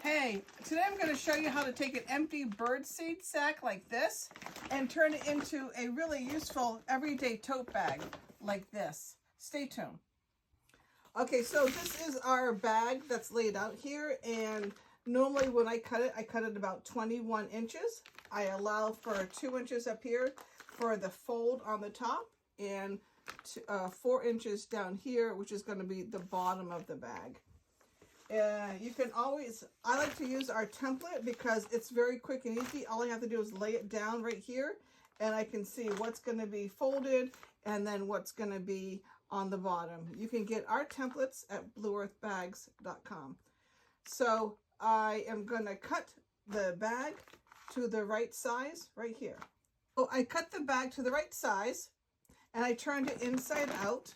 Hey, today I'm going to show you how to take an empty birdseed sack like this and turn it into a really useful everyday tote bag like this. Stay tuned. Okay, so this is our bag that's laid out here, and normally when I cut it about 21 inches. I allow for 2 inches up here for the fold on the top and 4 inches down here, which is going to be the bottom of the bag. You can always, I like to use our template because it's very quick and easy. All I have to do is lay it down right here and I can see what's going to be folded and then what's going to be on the bottom. You can get our templates at blueearthbags.com. So I am going to cut the bag to the right size right here. So I cut the bag to the right size and I turned it inside out,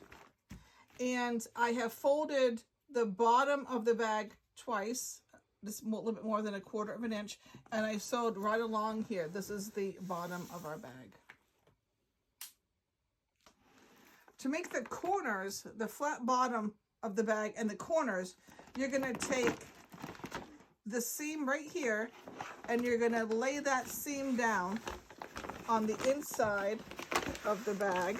and I have folded the bottom of the bag twice, just a little bit more than 1/4 of an inch, and I sewed right along here. This is the bottom of our bag. To make the corners, the flat bottom of the bag and the corners, you're going to take the seam right here and you're going to lay that seam down on the inside of the bag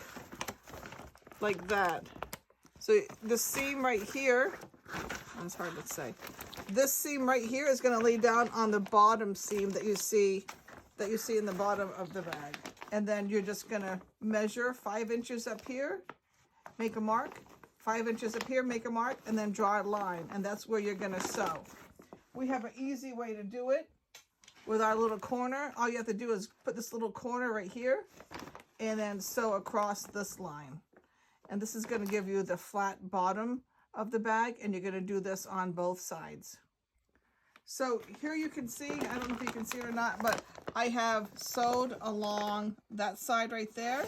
like that. So the seam right here, it's hard to say. This seam right here is going to lay down on the bottom seam that you see in the bottom of the bag. And then you're just going to measure 5 inches up here, make a mark, 5 inches up here, make a mark, and then draw a line. And that's where you're going to sew. We have an easy way to do it with our little corner. All you have to do is put this little corner right here and then sew across this line. And this is going to give you the flat bottom of the bag, and you're going to do this on both sides. So here you can see, I don't know if you can see it or not, but I have sewed along that side right there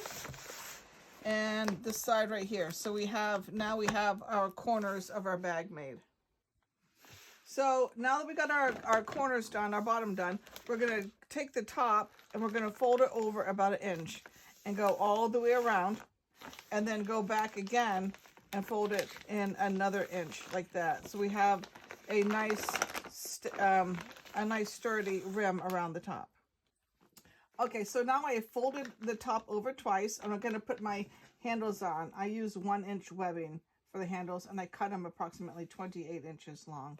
and this side right here. So now we have our corners of our bag made. So now that we got our corners done, our bottom done, we're going to take the top and we're going to fold it over about 1 inch and go all the way around, and then go back again and fold it in another inch like that. So we have a nice sturdy rim around the top. Okay, so now I have folded the top over twice, and I'm going to put my handles on. I use 1 inch webbing for the handles, and I cut them approximately 28 inches long.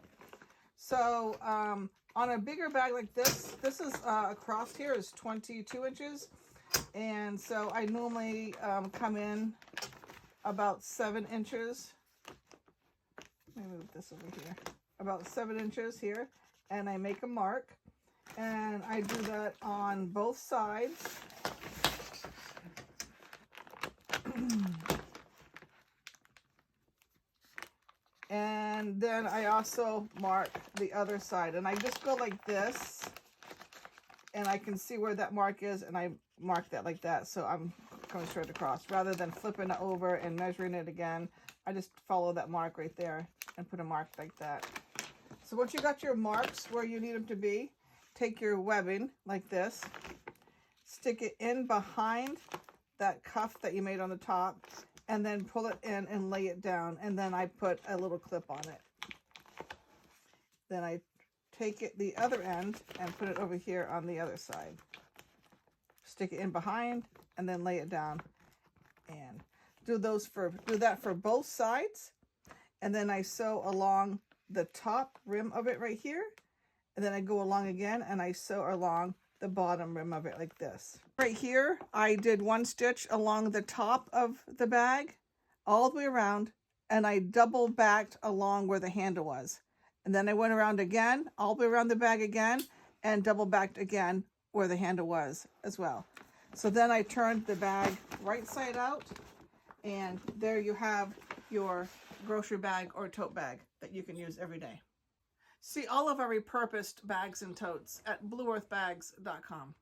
So on a bigger bag like this is across here is 22 inches. And so I normally come in about 7 inches. Let me move this over here. About 7 inches here. And I make a mark. And I do that on both sides. And then I also mark the other side. And I just go like this. And I can see where that mark is, and I mark that like that, so I'm coming straight across. Rather than flipping it over and measuring it again, I just follow that mark right there and put a mark like that. So once you got your marks where you need them to be, take your webbing like this, stick it in behind that cuff that you made on the top, and then pull it in and lay it down, and then I put a little clip on it. Then I take it the other end and put it over here on the other side. Stick it in behind and then lay it down, and do that for both sides. And then I sew along the top rim of it right here, and then I go along again and I sew along the bottom rim of it like this. Right here I did 1 stitch along the top of the bag all the way around, and I double backed along where the handle was. And then I went around again, all the way around the bag again, and double backed again where the handle was as well. So then I turned the bag right side out, and there you have your grocery bag or tote bag that you can use every day. See all of our repurposed bags and totes at blueearthbags.com.